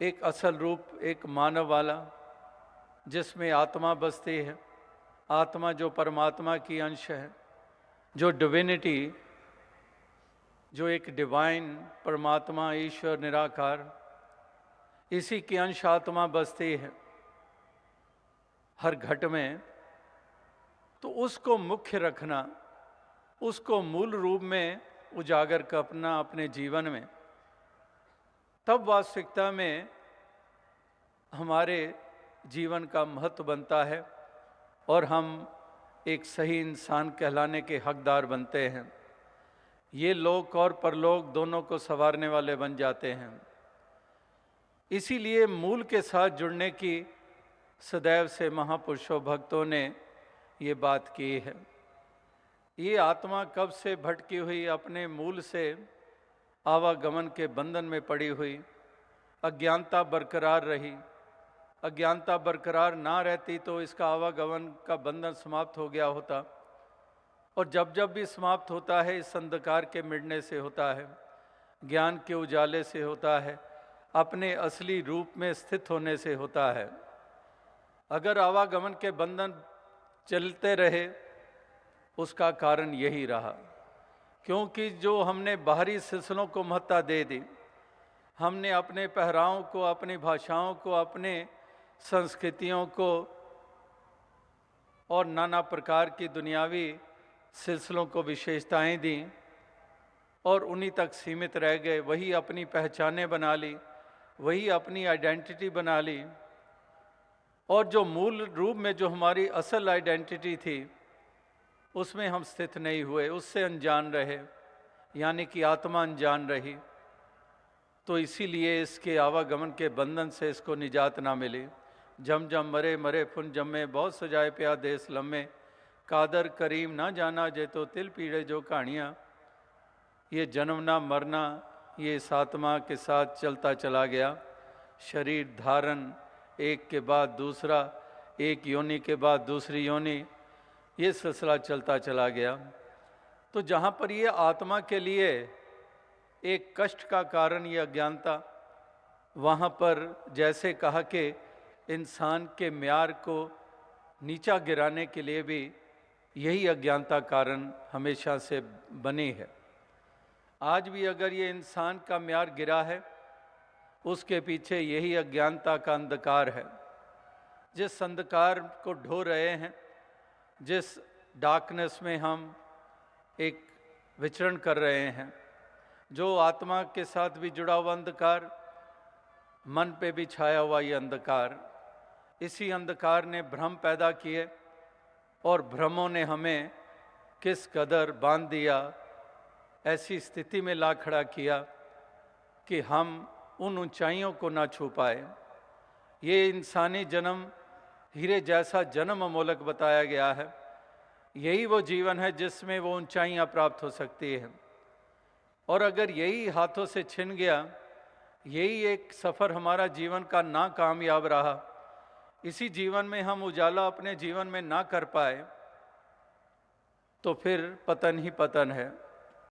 एक असल रूप, एक मानव वाला, जिसमें आत्मा बसती है। आत्मा जो परमात्मा की अंश है, जो डिविनिटी, जो एक डिवाइन परमात्मा ईश्वर निराकार, इसी की अंश आत्मा बसती है हर घट में। तो उसको मुख्य रखना, उसको मूल रूप में उजागर करना अपने जीवन में, तब वास्तविकता में हमारे जीवन का महत्व बनता है और हम एक सही इंसान कहलाने के हकदार बनते हैं। ये लोक और परलोक दोनों को संवारने वाले बन जाते हैं। इसीलिए मूल के साथ जुड़ने की सदैव से महापुरुषों भक्तों ने ये बात की है। ये आत्मा कब से भटकी हुई, अपने मूल से आवागमन के बंधन में पड़ी हुई, अज्ञानता बरकरार रही। अज्ञानता बरकरार ना रहती तो इसका आवागमन का बंधन समाप्त हो गया होता, और जब जब भी समाप्त होता है इस अंधकार के मिटने से होता है, ज्ञान के उजाले से होता है, अपने असली रूप में स्थित होने से होता है। अगर आवागमन के बंधन चलते रहे, उसका कारण यही रहा, क्योंकि जो हमने बाहरी सिलसिलों को महत्ता दे दी, हमने अपने पहरावों को, अपनी भाषाओं को, अपने संस्कृतियों को और नाना प्रकार की दुनियावी सिलसिलों को विशेषताएं दी और उन्हीं तक सीमित रह गए। वही अपनी पहचानें बना ली, वही अपनी आइडेंटिटी बना ली, और जो मूल रूप में जो हमारी असल आइडेंटिटी थी उसमें हम स्थित नहीं हुए, उससे अनजान रहे, यानी कि आत्मा अनजान रही। तो इसीलिए इसके आवागमन के बंधन से इसको निजात ना मिली। जम जम मरे मरे फुन जम्मे, बहुत सजाए प्या देश लम्मे, कादर करीम ना जाना जे तो तिल पीड़े जो कहानियाँ। ये जन्मना मरना ये इस आत्मा के साथ चलता चला गया। शरीर धारण, एक के बाद दूसरा, एक योनि के बाद दूसरी योनि, ये सिलसिला चलता चला गया। तो जहाँ पर ये आत्मा के लिए एक कष्ट का कारण ये अज्ञानता, वहाँ पर जैसे कहा कि इंसान के म्यार को नीचा गिराने के लिए भी यही अज्ञानता कारण हमेशा से बनी है। आज भी अगर ये इंसान का म्यार गिरा है, उसके पीछे यही अज्ञानता का अंधकार है। जिस अंधकार को ढो रहे हैं, जिस डार्कनेस में हम एक विचरण कर रहे हैं, जो आत्मा के साथ भी जुड़ा हुआ अंधकार, मन पे भी छाया हुआ ये अंधकार, इसी अंधकार ने भ्रम पैदा किए और भ्रमों ने हमें किस कदर बांध दिया, ऐसी स्थिति में ला खड़ा किया कि हम उन ऊंचाइयों को ना छू पाए। ये इंसानी जन्म हीरे जैसा जन्म अमोलक बताया गया है। यही वो जीवन है जिसमें वो ऊंचाइयां प्राप्त हो सकती है, और अगर यही हाथों से छिन गया, यही एक सफ़र हमारा जीवन का ना कामयाब रहा, इसी जीवन में हम उजाला अपने जीवन में ना कर पाए, तो फिर पतन ही पतन है।